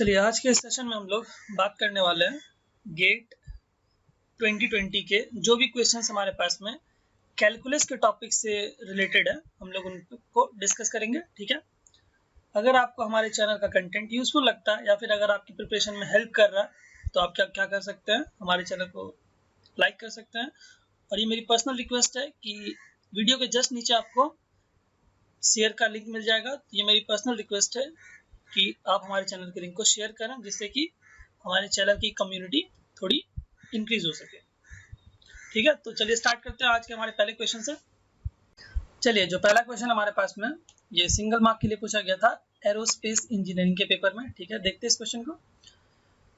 चलिए आज के सेशन में हम लोग बात करने वाले हैं गेट 2020 के जो भी क्वेश्चंस हमारे पास में कैलकुलस के टॉपिक से रिलेटेड है हम लोग उनको डिस्कस करेंगे। ठीक है, अगर आपको हमारे चैनल का कंटेंट यूजफुल लगता है या फिर अगर आपकी प्रिपरेशन में हेल्प कर रहा है तो आप क्या कर सकते हैं, हमारे चैनल को लाइक कर सकते हैं। और ये मेरी पर्सनल रिक्वेस्ट है कि वीडियो के जस्ट नीचे आपको शेयर का लिंक मिल जाएगा। ये मेरी पर्सनल रिक्वेस्ट है कि आप हमारे चैनल के लिंक को शेयर करें जिससे कि हमारे चैनल की कम्युनिटी थोड़ी इंक्रीज हो सके। ठीक है, तो चलिए स्टार्ट करते हैं आज के हमारे पहले क्वेश्चन से। चलिए जो पहला क्वेश्चन हमारे पास में ये सिंगल मार्क के लिए पूछा गया था एरोस्पेस इंजीनियरिंग के पेपर में। ठीक है, देखते हैं इस क्वेश्चन को।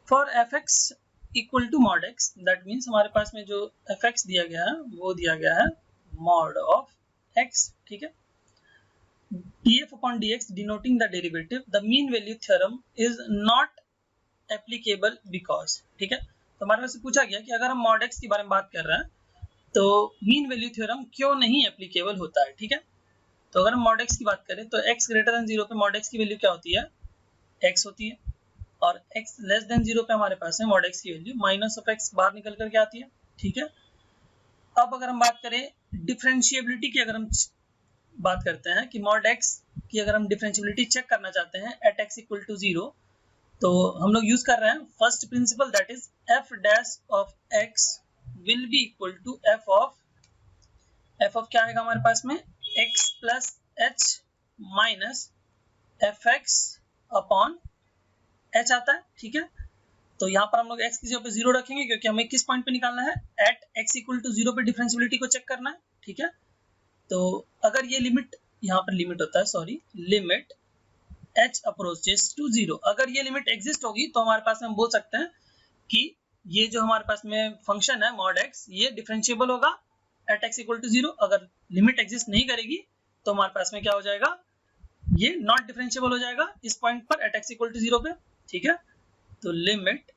For fx equal to mod x, that means हमारे पास में जो fx दिया गया है वो दिया गया है मॉड ऑफ x। ठीक है, df upon dx denoting the derivative, the mean value theorem is not applicable because। ठीक है, तो हमारे पास पूछा गया कि अगर हम मॉड x के बारे में बात कर रहे हैं तो मीन वैल्यू थ्योरम क्यों नहीं एप्लीकेबल होता है। ठीक है, तो अगर हम मॉड x की बात करें तो x ग्रेटर देन 0 पे मॉड x की वैल्यू क्या होती है, x होती है, और x लेस देन 0 पे हमारे पास है मॉड x की वैल्यू माइनस ऑफ x बाहर निकल कर के आती है। ठीक है, अब अगर हम बात करें डिफरेंशिएबिलिटी की, अगर हम बात करते हैं कि मॉड x की अगर हम डिफरेंशिएबिलिटी चेक करना चाहते हैं एट x इक्वल टू 0, तो हम लोग यूज कर रहे हैं first principle, that is f dash of x will be equal to f of क्या आएगा हमारे पास में x plus h minus fx upon h आता है। ठीक है, तो यहाँ पर हम लोग x की जगह पे 0 रखेंगे क्योंकि हमें किस पॉइंट पे निकालना है, एट x इक्वल टू 0 पे डिफरेंशिएबिलिटी को चेक करना है। ठीक है, तो अगर ये लिमिट यहाँ पर लिमिट होता है, sorry, limit h approaches to 0, अगर ये लिमिट एग्जिस्ट होगी तो हमारे पास में हम बोल सकते हैं कि ये जो हमारे पास में फंक्शन है मॉड x ये डिफरेंशिएबल होगा एट x इक्वल टू 0। अगर लिमिट एग्जिस्ट नहीं करेगी तो हमारे पास में क्या हो जाएगा, ये नॉट डिफरेंशिएबल हो जाएगा इस पॉइंट पर एट x इक्वल टू 0 पे। ठीक है, तो limit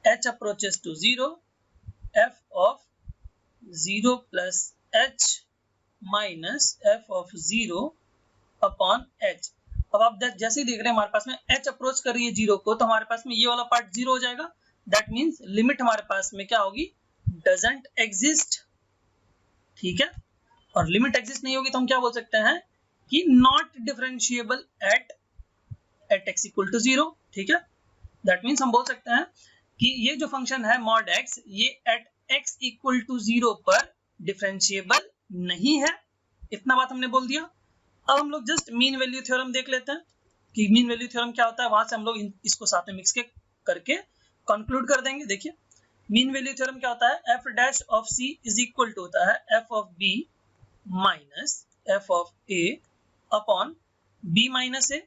h approaches to 0 f of 0 plus h minus f of 0 upon h। अब आप जैसे ही देख रहे हैं हमारे पास में h अप्रोच कर रही है 0 को, तो हमारे पास में ये वाला पार्ट 0 हो जाएगा। दैट मींस लिमिट हमारे पास में क्या होगी, डजंट एग्जिस्ट। ठीक है, और लिमिट एग्जिस्ट नहीं होगी तो हम क्या बोल सकते हैं कि not differentiable at x equal to 0। ठीक है, दैट मींस हम बोल सकते हैं कि ये जो फंक्शन है मॉड x ये एट x इक्वल टू 0 पर डिफरेंशिएबल नहीं है। इतना बात हमने बोल दिया। अब हम लोग जस्ट मीन वैल्यू थ्योरम देख लेते हैं कि मीन वैल्यू थ्योरम क्या होता है, वहां से हम लोग इसको साथ में मिक्स करके कंक्लूड कर देंगे। देखिए मीन वैल्यू थ्योरम क्या होता है, F dash of C is equal to होता है F of B minus F of A upon B minus A.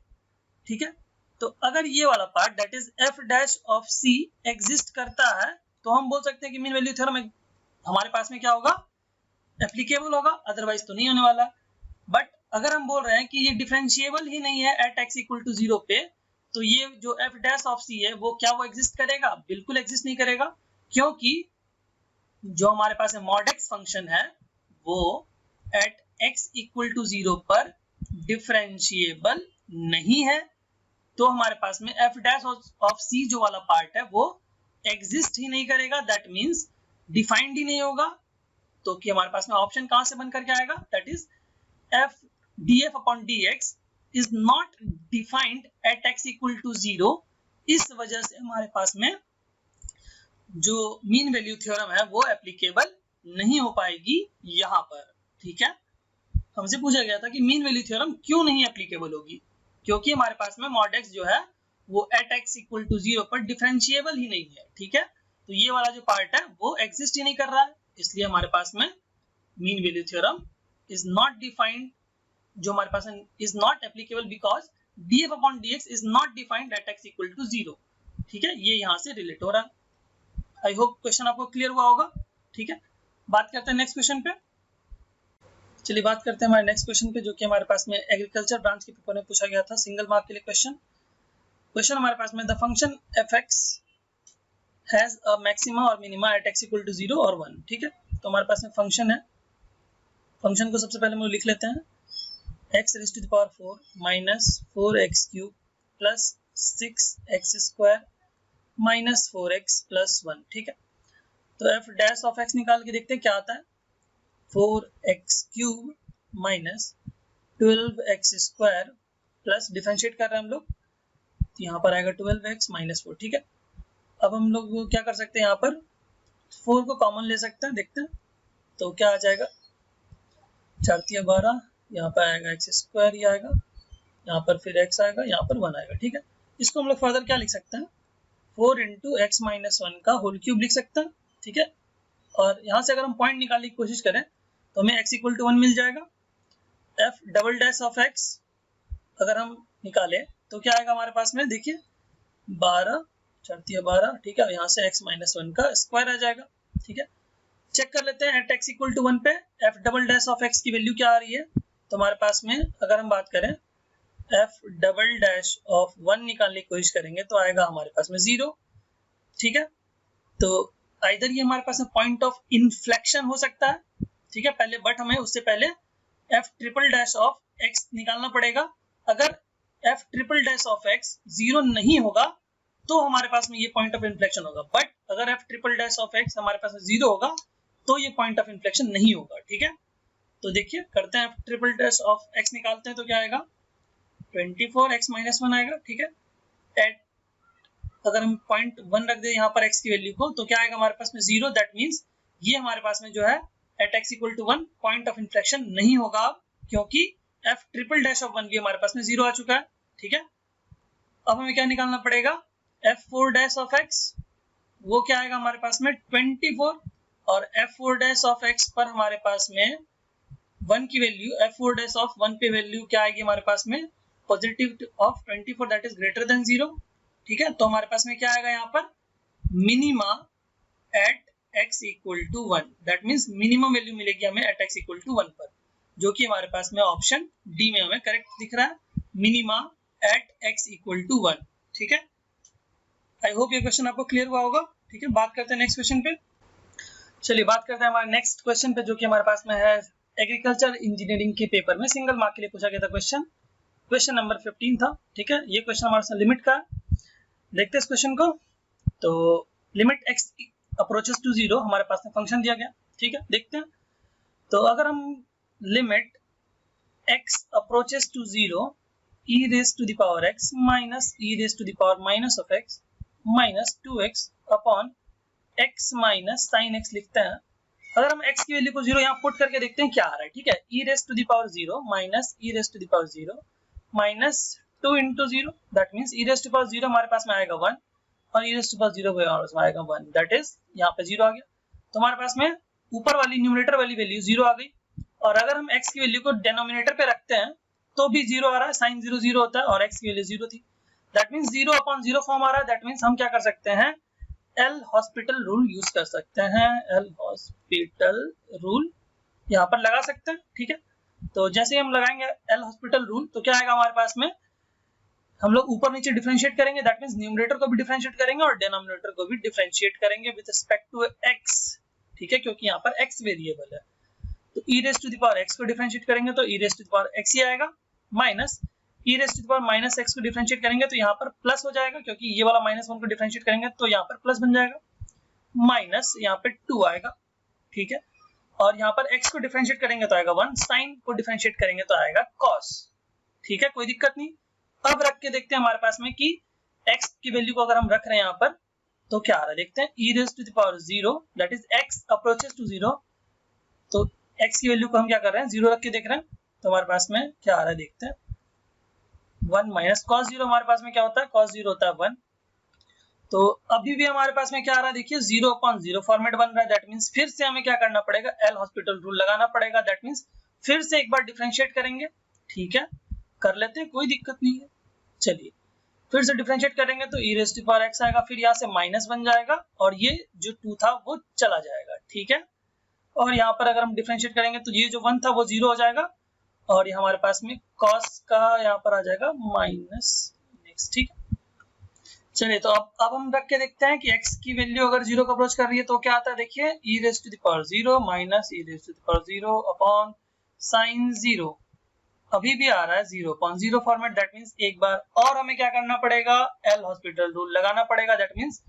ठीक है, तो अगर ये वाला part that is F dash of C exist करता है तो हम बोल सकते हैं कि मीन वैल्यू थ्योरम हमारे पास में क्या होगा, एप्लीकेबल होगा, अदरवाइज तो नहीं होने वाला। बट अगर हम बोल रहे हैं कि ये डिफरेंशिएबल ही नहीं है एट x इक्वल टू 0 पे, तो ये जो f डैश ऑफ c है वो क्या वो एग्जिस्ट करेगा, बिल्कुल एग्जिस्ट नहीं करेगा, क्योंकि जो हमारे पास मॉड x फंक्शन है वो एट x इक्वल टू 0 पर डिफरेंशिएबल नहीं है। तो हमारे पास में f डैश ऑफ c जो वाला पार्ट है वो एग्जिस्ट ही नहीं करेगा, दैट मीन्स डिफाइंड ही नहीं होगा। तो कि हमारे पास में ऑप्शन कहां से बन करके आएगा, that is f df upon dx is not defined at x equal to 0। इस वजह से हमारे पास में जो मीन वैल्यू थ्योरम है वो एप्लीकेबल नहीं हो पाएगी यहां पर। ठीक है, हमसे पूछा गया था कि मीन वैल्यू थ्योरम क्यों नहीं एप्लीकेबल होगी, क्योंकि हमारे पास में मॉड x जो है वो एट x इक्वल टू 0 पर डिफरेंशिएबल ही नहीं है। ठीक है, तो ये वाला जो पार्ट है वो एग्जिस्ट ही नहीं कर रहा है, इसलिए हमारे पास में mean value theorem is not defined, जो हमारे पास is not applicable because df upon dx is not defined at x equal to 0। ठीक है, ये यहां से रिलेट हो रहा है। आई होप क्वेश्चन आपको क्लियर हुआ होगा। ठीक है, बात करते हैं नेक्स्ट क्वेश्चन पे। चलिए बात करते हैं हमारे नेक्स्ट क्वेश्चन पे, जो कि हमारे पास में एग्रीकल्चर ब्रांच के पेपर में पूछा गया था, सिंगल मार्क के लिए क्वेश्चन हमारे पास में the function fx has a maxima और minima at x equal to 0 और 1। ठीक है, तो हमारे पास में फंक्शन है, फंक्शन को सबसे पहले हम लोग लिख लेते हैं x raised to the power 4 minus 4x cube plus 6x² minus 4x plus 1। ठीक है, तो f डैश ऑफ x निकाल के देखते हैं क्या आता है। 4x³ minus 12x² plus differentiate कर रहे हैं हम लोग, तो यहाँ पर आएगा 12x माइनस 4। ठीक है, अब हम लोग क्या कर सकते हैं, यहाँ पर 4 को कॉमन ले सकते हैं, देखते हैं तो क्या आ जाएगा। 4 × 12, यहाँ पर आएगा x² ही आएगा, यहाँ पर फिर x आएगा, यहाँ पर 1 आएगा। ठीक है, इसको हम लोग फर्दर क्या लिख सकते हैं, 4 × x माइनस 1 का होल क्यूब लिख सकते हैं। ठीक है, और यहाँ से अगर हम पॉइंट निकालने की कोशिश करें तो हमें x = 1 मिल जाएगा। f double dash of x अगर हम निकालें तो क्या आएगा हमारे पास में, देखिए 12, 4 × 12। ठीक है, यहाँ से x माइनस 1 का स्क्वायर आ जाएगा। ठीक है, चेक कर लेते हैं एट x = 1 पे f double dash of x की वैल्यू क्या आ रही है। तो हमारे पास में अगर हम बात करें f डबल डैश ऑफ 1 निकालने की कोशिश करेंगे तो आएगा हमारे पास में 0। ठीक है, तो इधर ये हमारे पास में पॉइंट ऑफ इन्फ्लेक्शन हो सकता है। ठीक है, पहले बट हमें उससे पहले f triple dash of x निकालना पड़ेगा। अगर f triple dash of x 0 नहीं होगा तो हमारे पास में ये पॉइंट ऑफ इन्फ्लेक्शन होगा, बट अगर f triple dash of x हमारे पास में 0 होगा तो ये पॉइंट ऑफ इन्फ्लेक्शन नहीं होगा। ठीक है, तो देखिए करते हैं f triple dash of x निकालते हैं तो क्या आएगा, 24x माइनस 1 आएगा। ठीक है, एट अगर हम 0.1 रख दे यहाँ पर x की वैल्यू को तो क्या आएगा हमारे पास में 0। दैट मीन्स ये हमारे पास में जो है at x = 1 point of inflection नहीं होगा, क्योंकि f ट्रिपल डैश ऑफ 1 भी हमारे पास में 0 आ चुका है। ठीक है, अब हमें क्या निकालना पड़ेगा, f4 डैश ऑफ x, वो क्या आएगा हमारे पास में 24, और f4 डैश ऑफ x पर हमारे पास में 1 की वैल्यू, f4 डैश ऑफ 1 पे वैल्यू क्या आएगी हमारे पास में positive of 24, that is greater than 0। ठीक है, तो हमारे पास में क्या आएगा यहाँ पर minima at x = 1, that means minimum value मिलेगी हमें एट x = 1 पर, जो कि हमारे पास में ऑप्शन डी में हमें करेक्ट दिख रहा है, मिनिमा एट x = 1। ठीक है, आई होप ये क्वेश्चन आपको क्लियर हुआ होगा। ठीक है, बात करते हैं नेक्स्ट क्वेश्चन पे। चलिए बात करते हैं हमारे नेक्स्ट क्वेश्चन पे, जो कि हमारे पास में है एग्रीकल्चर इंजीनियरिंग के पेपर में सिंगल मार्क के लिए पूछा गया था क्वेश्चन, क्वेश्चन नंबर 15 था। ठीक है, ये क्वेश्चन हमारे साथ लिमिट का है। देखते हैं इस क्वेश्चन को। तो लिमिट x अप्रोचेस टू 0 हमारे पास में फंक्शन दिया गया। ठीक है, देखते हैं। तो अगर हम limit x approaches to 0 e⁻x minus e⁻− of x minus 2x upon x minus sin x लिखते हैं, अगर हम x की वैल्यू को 0 यहाँ पुट करके देखते हैं क्या आ रहा है। ठीक है, e⁻0 minus e⁻0 minus 2 × 0, that means e⁻0 हमारे पास में आएगा 1 और e⁻0 आएगा 1, दैट इज यहाँ पे 0 आ गया। तो हमारे पास में ऊपर वाली न्यूमरेटर वाली वैल्यू 0 आ गई, और अगर हम x की वैल्यू को डिनोमिनेटर पे रखते हैं तो भी 0 आ रहा है, साइन 0 0 होता है और x की वैल्यू 0 थी, दैट मीन्स 0/0 फॉर्म आ रहा है। दैट मीन्स हम क्या कर सकते हैं, एल हॉस्पिटल रूल यूज कर सकते हैं, एल हॉस्पिटल रूल यहाँ पर लगा सकते हैं। ठीक है, तो जैसे हम लगाएंगे एल हॉस्पिटल रूल तो क्या आएगा हमारे पास में, हम लोग ऊपर नीचे डिफरेंशिएट करेंगे, दैट मींस न्यूमरेटर को भी डिफरेंशिएट करेंगे और डिनोमिनेटर को भी डिफरेंशिएट करेंगे विद रिस्पेक्ट टू x। ठीक है, क्योंकि यहाँ पर x वेरिएबल है, तो e⁻x को डिफरेंशिएट करेंगे तो e⁻x ही आएगा, माइनस e⁻−x को डिफरेंशिएट करेंगे तो यहाँ पर प्लस हो जाएगा, क्योंकि ये वाला -1 को डिफरेंशिएट करेंगे तो यहाँ पर प्लस बन जाएगा, माइनस यहाँ पे 2 आएगा। ठीक है, और यहाँ पर x को डिफरेंशिएट करेंगे तो आएगा 1, साइन को डिफरेंशिएट करेंगे तो आएगा cos। ठीक है, कोई दिक्कत नहीं। अब रख के देखते हैं हमारे पास में कि x की वैल्यू को अगर हम रख रहे हैं यहाँ पर तो क्या आ रहा है, देखते हैं e⁻0 that is x approaches to 0, तो x की वैल्यू को हम क्या कर रहे हैं 0 रख के देख रहे हैं, तो हमारे पास में क्या आ रहा है देखते हैं, 1 माइनस cos 0 हमारे पास में क्या होता है, cos 0 होता है 1। तो अभी भी हमारे पास में क्या आ रहा है, देखिए 0/0 फॉर्मेट बन रहा है, दैट मीन्स फिर से हमें क्या करना पड़ेगा, एल हॉस्पिटल रूल लगाना पड़ेगा, दैट मीन्स फिर से एक बार डिफरेंशिएट करेंगे। ठीक है, कर लेते हैं, कोई दिक्कत नहीं है। चलिए फिर से डिफरेंशिएट करेंगे तो e⁻x आएगा, फिर यहाँ से माइनस बन जाएगा और ये जो 2 था वो चला जाएगा। ठीक है, और यहाँ पर अगर हम डिफरेंशिएट करेंगे तो ये जो 1 था वो 0 हो जाएगा, और ये हमारे पास में cos का यहाँ पर आ जाएगा माइनस नेक्स्ट। ठीक है, चलिए तो अब हम रख के देखते हैं कि x की वैल्यू अगर 0 को अप्रोच कर रही है तो क्या आता है, देखिए e⁻0 minus e⁻0 upon sine 0 अभी भी आ रहा है 0.0 फॉर्मेट, दैट मींस एक बार और हमें क्या करना पड़ेगा, एल हॉस्पिटल रूल लगाना पड़ेगा। दैट मींस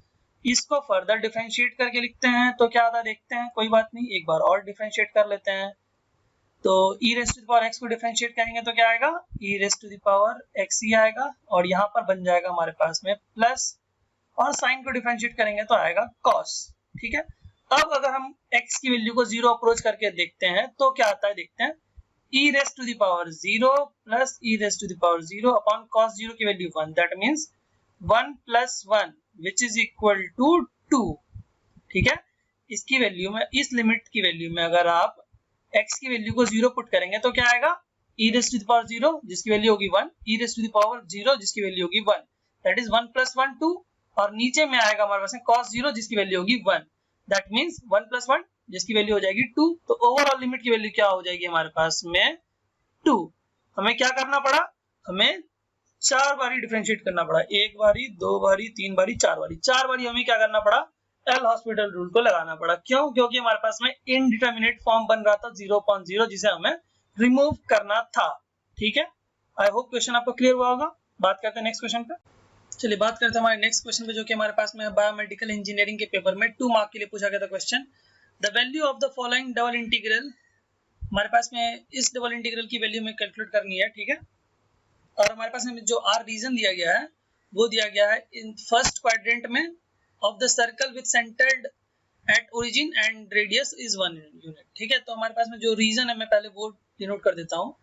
इसको फर्दर डिफरेंशिएट करके लिखते हैं तो क्या आता है देखते हैं, कोई बात नहीं, एक बार और डिफरेंशिएट कर लेते हैं। तो e raise to the power x को डिफरेंशिएट करेंगे तो क्या आएगा, e raise to the power x ही आएगा, और यहाँ पर बन जाएगा हमारे पास में प्लस, और साइन को डिफरेंशिएट करेंगे तो आएगा cos। ठीक है, अब अगर हम x की वैल्यू को 0 अप्रोच करके देखते हैं तो क्या आता है देखते हैं, e raise to the power 0 plus e raise to the power 0 upon cos 0 की value 1, that means 1 plus 1 which is equal to 2। ठीक है, इसकी वैल्यू में, इस लिमिट की वैल्यू में अगर आप x की वैल्यू को 0 पुट करेंगे तो क्या आएगा, e raise to the power 0 जिसकी वैल्यू होगी 1, e raise to the power 0 जिसकी वैल्यू होगी 1, दैट इज 1 प्लस 1 2, और नीचे में आएगा हमारे पास cos 0 जिसकी वैल्यू होगी 1, दैट मींस 1 प्लस 1 जिसकी वैल्यू हो जाएगी 2। तो ओवरऑल लिमिट की वैल्यू क्या हो जाएगी हमारे पास में 2। हमें क्या करना पड़ा, हमें 4 बारी डिफरेंशिएट करना पड़ा, 1 बारी 2 बारी 3 बारी 4 बारी, 4 बारी हमें क्या करना पड़ा, एल हॉस्पिटल रूल को लगाना पड़ा। क्यों, क्योंकि हमारे पास में इनडिटरमिनेट फॉर्म बन रहा था 0.0 जिसे हमें रिमूव करना था। ठीक है, आई होप क्वेश्चन आपको क्लियर हुआ होगा। बात करते हैं नेक्स्ट क्वेश्चन पे। चलिए बात करते हैं हमारे नेक्स्ट क्वेश्चन पे, जो कि हमारे पास में बायोमेडिकल इंजीनियरिंग के पेपर में 2 मार्क के लिए पूछा गया था question. The value of the following double integral, हमारे पास में इस डबल इंटीग्रल की वैल्यू में कैलकुलेट करनी है। ठीक है, और हमारे पास में जो आर रीजन दिया गया है वो दिया गया है इन फर्स्ट क्वाड्रेंट में of the circle with centred at origin and radius is 1 unit. ठीक है, तो हमारे पास में जो रीजन है मैं पहले वो डिनोट कर देता हूँ।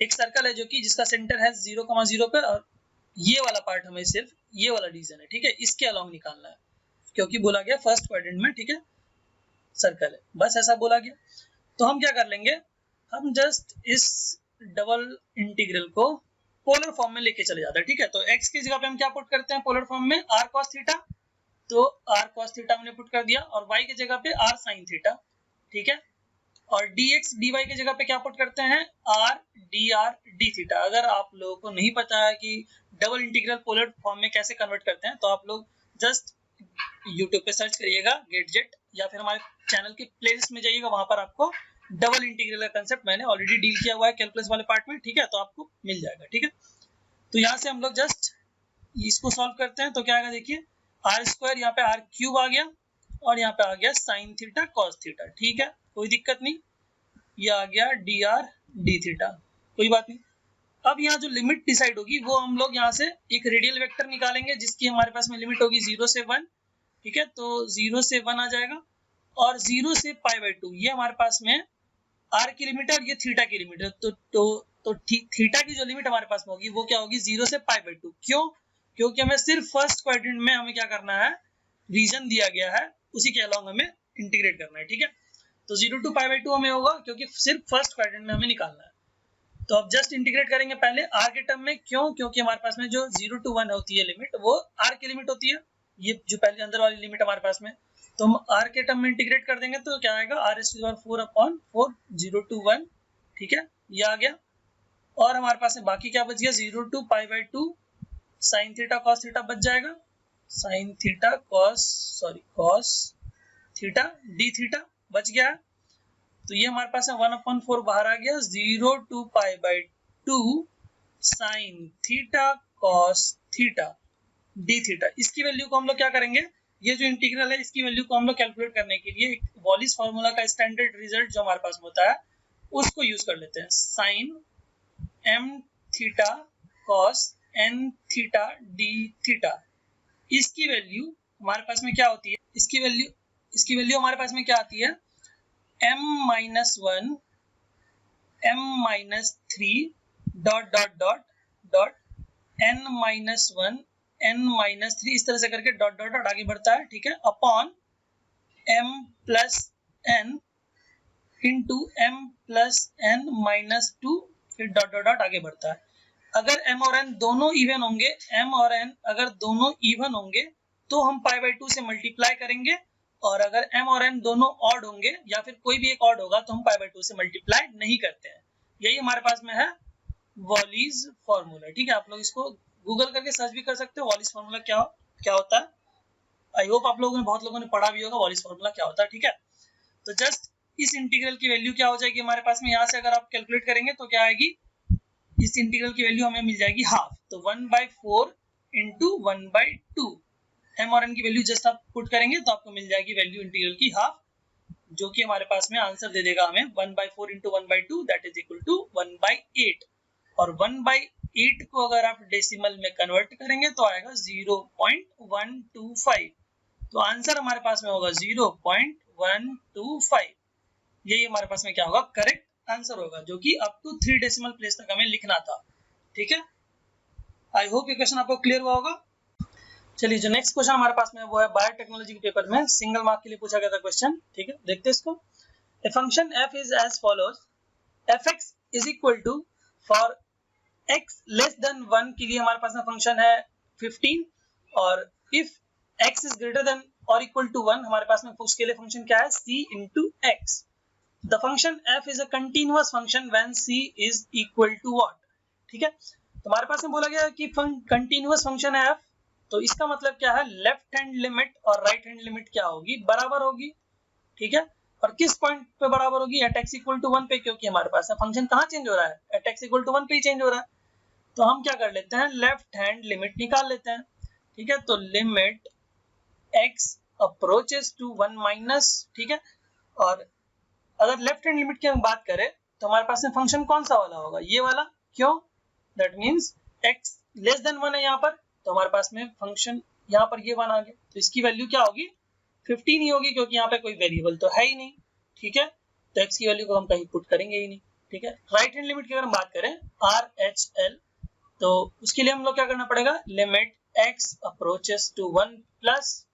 एक सर्कल है जो कि जिसका सेंटर है 0,0 पे, और ये वाला पार्ट हमें सिर्फ ये वाला रीजन है, ठीक है, इसके अलॉन्ग निकालना है, क्योंकि बोला गया फर्स्ट क्वाड्रेंट में, ठीक है, सर्कल है, बस ऐसा बोला गया। तो हम क्या कर लेंगे, हम जस्ट इस डबल इंटीग्रल को पोलर फॉर्म में लेके चले जाते हैं। ठीक है, तो x की जगह पे हम क्या पुट करते हैं पोलर फॉर्म में, r cos थीटा, तो r cos थीटा हमने पुट कर दिया, और y की जगह पे r sin थीटा। ठीक है, और dx dy की जगह पे क्या पुट करते हैं, r dr d थीटा। अगर आप लोगों को नहीं पता है कि डबल इंटीग्रल पोलर फॉर्म में कैसे कन्वर्ट करते हैं, तो आप लोग जस्ट यूट्यूब पे सर्च करिएगा गेटजेट, या फिर हमारे चैनल के प्लेलिस्ट में जाइएगा, वहां पर आपको डबल इंटीग्रल का कंसेप्ट मैंने ऑलरेडी डील किया हुआ है कैलकुलस वाले पार्ट में। ठीक है, तो आपको मिल जाएगा। ठीक है, तो यहाँ से हम लोग जस्ट इसको सॉल्व करते हैं, तो क्या आएगा देखिए, आर स्क्वायर, यहाँ पे आर क्यूब आ गया, और यहाँ पे आ गया साइन थीटा कॉस थीटा। ठीक है, कोई दिक्कत नहीं, ये आ गया डी आर डी थीटा, कोई बात नहीं। अब यहाँ जो लिमिट डिसाइड होगी वो हम लोग यहाँ से एक रेडियल वेक्टर निकालेंगे जिसकी हमारे पास में लिमिट होगी 0 से 1। ठीक है, तो 0 से 1 आ जाएगा, और 0 से π/2 ये हमारे पास में r की लिमिट है, और ये थीटा की लिमिट है। तो थीटा की जो लिमिट हमारे पास में होगी वो क्या होगी, 0 से π/2। क्यों, क्योंकि हमें सिर्फ फर्स्ट क्वाड्रेंट में हमें क्या करना है, रीजन दिया गया है उसी के अलॉन्ग हमें इंटीग्रेट करना है। ठीक है, तो 0 to π/2 हमें होगा क्योंकि सिर्फ फर्स्ट क्वाड्रेंट में हमें निकालना है। तो अब जस्ट इंटीग्रेट करेंगे पहले r के टर्म में। क्यों, क्योंकि हमारे पास में जो 0 to 1 होती है लिमिट, वो r की लिमिट होती है, ये जो पहले अंदर वाली लिमिट हमारे पास में, तो हम r के टर्म में इंटीग्रेट कर देंगे तो क्या आएगा, r⁴/4 0 to 1। ठीक है, ये आ गया, और हमारे पास में बाकी क्या बच गया, 0 to π/2 sine theta cos theta बच जाएगा, sine theta cos theta D theta बच गया। तो ये हमारे पास है 1/4 बाहर आ गया, 0 to π/2 sine theta cos theta D theta. इसकी वैल्यू को हम लोग क्या करेंगे, ये जो इंटीग्रल है इसकी वैल्यू को हम लोग कैलकुलेट करने के लिए एक वॉलिस फार्मूला का स्टैंडर्ड रिजल्ट जो हमारे पास में होता है उसको यूज कर लेते हैं। Sine m theta cos n theta D theta, इसकी वैल्यू हमारे पास में क्या होती है, इसकी वैल्यू हमारे पास में क्या आती है, m-1 m-3 dot dot dot dot n-1 n-3 इस तरह से करके डॉट डॉट डॉट आगे बढ़ता है। ठीक है, upon m plus n into m plus n minus 2, फिर डॉट डॉट डॉट आगे बढ़ता है। अगर m और n दोनों इवन होंगे, m और n अगर दोनों इवन होंगे तो हम π/2 से मल्टीप्लाई करेंगे, और अगर m और n दोनों ऑड होंगे या फिर कोई भी एक ऑड होगा तो हम π/2 से मल्टीप्लाई नहीं करते हैं। यही हमारे पास में है वॉलिस फार्मूला। ठीक है, आप लोग इसको गूगल करके सर्च भी कर सकते हो, वॉलिस फार्मूला क्या होता है। आई होप आप लोगों ने, बहुत लोगों ने पढ़ा भी होगा वॉलिस फार्मूला क्या होता है। ठीक है, तो जस्ट इस इंटीग्रल की वैल्यू क्या हो जाएगी हमारे पास में, यहाँ से अगर आप कैलकुलेट करेंगे तो क्या आएगी, इस इंटीग्रल की वैल्यू हमें मिल जाएगी हाफ, तो 1/4 इंटू 1/2। m और n की वैल्यू जस्ट आप पुट करेंगे तो आपको मिल जाएगी वैल्यू इंटीग्रल की हाफ, जो कि हमारे पास में आंसर दे देगा हमें 1/4 into 1/2 that is equal to 1/8। और 1/8 को अगर आप डेसिमल में कन्वर्ट करेंगे तो आएगा 0.125। तो आंसर हमारे पास में होगा 0.125। यही हमारे पास में क्या होगा, करेक्ट आंसर होगा, जो कि अप टू 3 डेसिमल प्लेस तक हमें लिखना था। ठीक है, आई होप ये क्वेश्चन आपको क्लियर हुआ होगा। चलिए जो नेक्स्ट क्वेश्चन हमारे पास में वो है बायोटेक्नोलॉजी के पेपर में सिंगल मार्क के लिए पूछा गया था क्वेश्चन। ठीक है, देखते हैं इसको। A function f is as follows, fx is equal to, for x less than 1 के लिए हमारे पास में फंक्शन है 15, और if x is greater than और इक्वल टू 1 हमारे पास में उसके लिए फंक्शन क्या है, c into x। The function f is a continuous function when c is equal to what. ठीक है, तो हमारे पास में बोला गया कि कंटिन्यूअस फंक्शन है f, तो इसका मतलब क्या है, लेफ्ट हैंड लिमिट और राइट हैंड लिमिट क्या होगी, बराबर होगी। ठीक है, और किस पॉइंट पे बराबर होगी, एट x इक्वल टू 1 पे, क्योंकि हमारे पास फंक्शन कहाँ चेंज हो रहा है, एट x इक्वल टू 1 पे ही चेंज हो रहा है। तो हम क्या कर लेते हैं, लेफ्ट हैंड लिमिट निकाल लेते हैं। ठीक है, तो limit x approaches to 1 minus, ठीक है, और अगर लेफ्ट हैंड लिमिट की हम बात करें तो हमारे पास में फंक्शन कौन सा वाला होगा, ये वाला। क्यों, that means x less than 1 है यहाँ पर, तो हमारे पास में फंक्शन यहाँ पर ये 1 आ गया, तो इसकी वैल्यू क्या होगी, 15 ही होगी, क्योंकि यहाँ पे कोई वेरिएबल तो है ही नहीं। ठीक है, तो x की वैल्यू को हम कहीं पुट करेंगे ही नहीं। ठीक है, राइट हैंड लिमिट की अगर हम बात करें RHL, तो उसके लिए हम लोग क्या करना पड़ेगा, limit x approaches to 1 plus,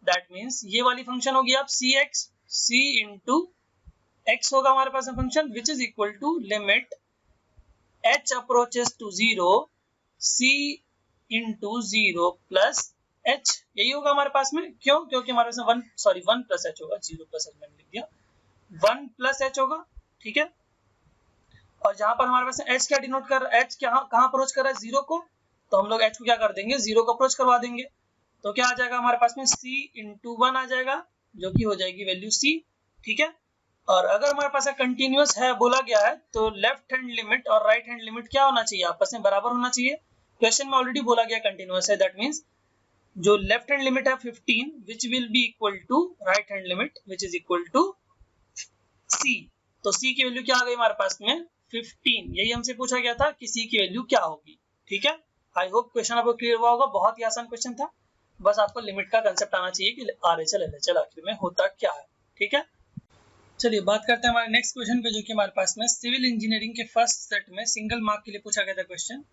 that means ये वाली फंक्शन होगी अब cx, c इंटू x होगा हमारे पास में function, which is equal to limit h approaches to 0 c into 0 plus h, यही होगा हमारे पास में। क्यों, क्योंकि हमारे पास 1 प्लस h होगा, 0 प्लस h मैंने लिख दिया, 1 प्लस h होगा। ठीक है, और जहां पर हमारे पास h क्या डिनोट कर रहा है, h कहां अप्रोच कर रहा है, 0 को, तो हम लोग h को क्या कर देंगे, 0 को अप्रोच करवा देंगे। तो क्या आ जाएगा हमारे पास में, c इंटू 1 आ जाएगा, जो कि हो जाएगी वैल्यू c। ठीक है, और अगर हमारे पास कंटिन्यूअस है बोला गया है, तो लेफ्ट हैंड लिमिट और राइट हैंड लिमिट क्या होना चाहिए, आपस में बराबर होना चाहिए। क्वेश्चन में ऑलरेडी बोला गया कंटिन्यूअस है, दैट मींस जो लेफ्ट हैंड लिमिट है 15 which will be equal to right hand limit which is equal to c। तो c की वैल्यू क्या आ गई हमारे पास में, 15। यही हमसे पूछा गया था कि c की वैल्यू क्या होगी। ठीक है, आई होप क्वेश्चन आपको क्लियर हुआ होगा, बहुत ही आसान क्वेश्चन था, बस आपको लिमिट का कंसेप्ट आना चाहिए कि RHL LHL आखिर में होता क्या है। ठीक है, चलिए बात करते हैं हमारे नेक्स्ट क्वेश्चन पे, जो कि हमारे पास में सिविल इंजीनियरिंग के फर्स्ट सेट में सिंगल मार्क के लिए पूछा गया था question.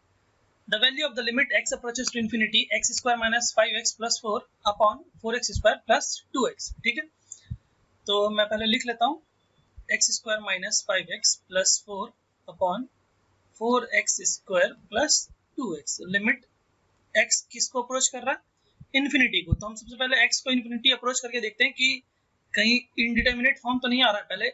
The value of the limit x approaches to infinity x square minus 5x plus 4 upon 4x square plus 2x। ठीक है, तो मैं पहले लिख लेता हूँ, x square minus 5x plus 4 upon 4x square plus 2x। Limit x किसको approach कर रहा है, इन्फिनिटी को। तो हम सबसे पहले x को इन्फिनिटी अप्रोच करके देखते हैं कि कहीं इनडिटर्मिनेट फॉर्म तो नहीं आ रहा है पहले।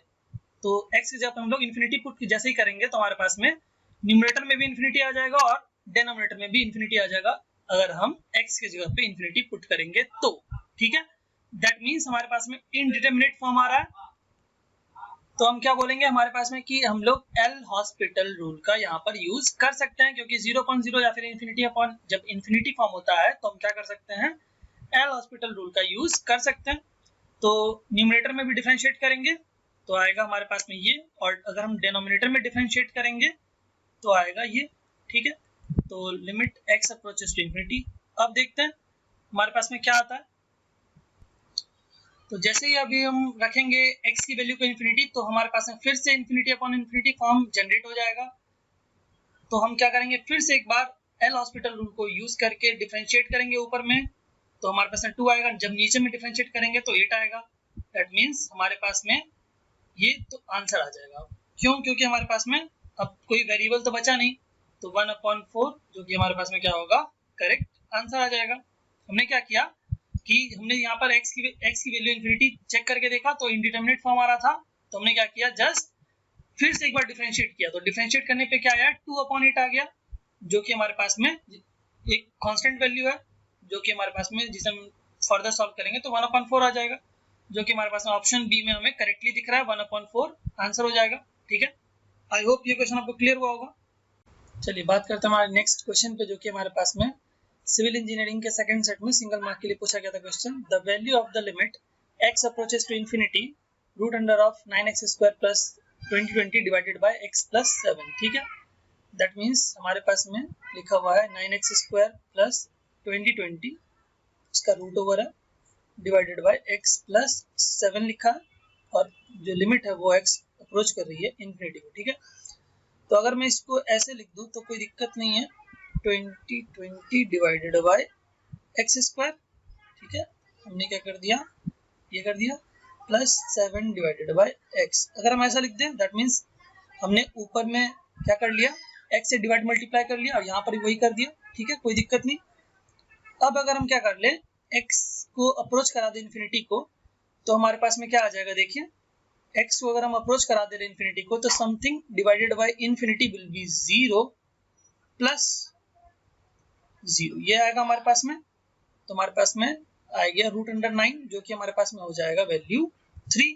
तो x की जगह पे हम लोग इन्फिनिटी पुट जैसे ही करेंगे तो हमारे पास में न्यूमरेटर में भी इन्फिनिटी आ जाएगा और डिनोमिनेटर में भी इन्फिनिटी आ जाएगा, अगर हम x की जगह पे इन्फिनिटी पुट करेंगे तो। ठीक है, दैट मींस हमारे पास में इनडिटर्मिनेट फॉर्म आ रहा है, तो हम क्या बोलेंगे हमारे पास में कि हम लोग एल हॉस्पिटल रूल का यहाँ पर यूज कर सकते हैं, क्योंकि 0.0 या फिर इन्फिनिटी अपॉन, जब इन्फिनिटी फॉर्म होता है तो हम क्या कर सकते हैं, एल हॉस्पिटल रूल का यूज कर सकते हैं। तो न्यूमरेटर में भी डिफरेंशिएट करेंगे तो आएगा हमारे पास में ये, और अगर हम डिनोमिनेटर में डिफरेंशिएट करेंगे तो आएगा ये। ठीक है, तो limit x approaches to infinity. अब देखते हैं हमारे पास में क्या आता है। तो जैसे ही अभी हम रखेंगे x की वैल्यू को इंफिनिटी, तो हमारे पास में फिर से infinity upon infinity form generate हो जाएगा। तो हम क्या करेंगे, फिर से एक बार एल हॉस्पिटल रूल को यूज करके डिफरेंशिएट करेंगे ऊपर में, तो हमारे पास में 2 आएगा। जब नीचे में डिफरेंशिएट करेंगे तो 8 आएगा। दैट मींस हमारे पास में ये तो आंसर आ जाएगा। क्यों, क्योंकि हमारे पास में अब कोई वेरिएबल तो बचा नहीं, तो 1/4 जो कि हमारे पास में क्या होगा, करेक्ट आंसर आ जाएगा। हमने क्या किया कि हमने यहाँ पर x की वैल्यू इंफिनिटी चेक करके देखा तो इनडिटर्मिनेट फॉर्म आ रहा था, तो हमने क्या किया, जस्ट फिर से एक बार डिफरेंशिएट किया। तो डिफरेंशिएट करने पे क्या आया, 2/8 आ गया, जो कि हमारे पास में एक कांस्टेंट वैल्यू है, जो कि हमारे पास में जिसे हम फर्दर सॉल्व करेंगे तो 1/4 आ जाएगा, जो कि हमारे पास में ऑप्शन बी में हमें करेक्टली दिख रहा है, 1/4 आंसर हो जाएगा। ठीक है, आई होप ये क्वेश्चन आपको क्लियर हुआ होगा। चलिए बात करते हैं हमारे नेक्स्ट क्वेश्चन पे, जो कि हमारे पास में सिविल इंजीनियरिंग के सेकंड सेट में सिंगल मार्क के लिए पूछा गया था question. The value of the limit x approaches to infinity root under of 9x square plus 2020 divided by x plus 7। ठीक है, दैट मीन्स हमारे पास में लिखा हुआ है 9x स्क्वायर प्लस 2020, इसका रूट ओवर है, डिवाइडेड बाय x प्लस 7 लिखा है, और जो लिमिट है वो x अप्रोच कर रही है इंफिनिटी को। ठीक है, तो अगर मैं इसको ऐसे लिख दूं तो कोई दिक्कत नहीं है, 2020 डिवाइडेड बाय एक्स स्क्वायर। ठीक है, हमने क्या कर दिया, ये कर दिया, प्लस 7 डिवाइडेड बाय एक्स। अगर हम ऐसा लिख दें दैट मीन्स हमने ऊपर में क्या कर लिया, एक्स से डिवाइड मल्टीप्लाई कर लिया और यहाँ पर वही कर दिया। ठीक है, कोई दिक्कत नहीं। अब अगर हम क्या कर ले, एक्स को अप्रोच करा दे इन्फिनिटी को, तो हमारे पास में क्या आ जाएगा, देखिए x को अगर हम अप्रोच करा दे रहे इन्फिनिटी को, तो something divided by infinity will be 0 plus 0, ये आएगा हमारे पास में। तो हमारे पास में आ गया रूट अंडर 9, जो कि हमारे पास में हो जाएगा वैल्यू 3।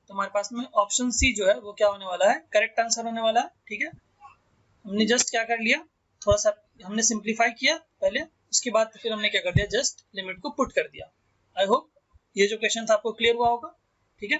तो हमारे पास में ऑप्शन सी जो है वो क्या होने वाला है, करेक्ट आंसर होने वाला है। ठीक है, हमने जस्ट क्या कर लिया, थोड़ा सा हमने सिंप्लीफाई किया पहले, उसके बाद फिर हमने क्या कर दिया, जस्ट लिमिट को पुट कर दिया। आई होप ये जो क्वेश्चन था आपको क्लियर हुआ होगा। ठीक है,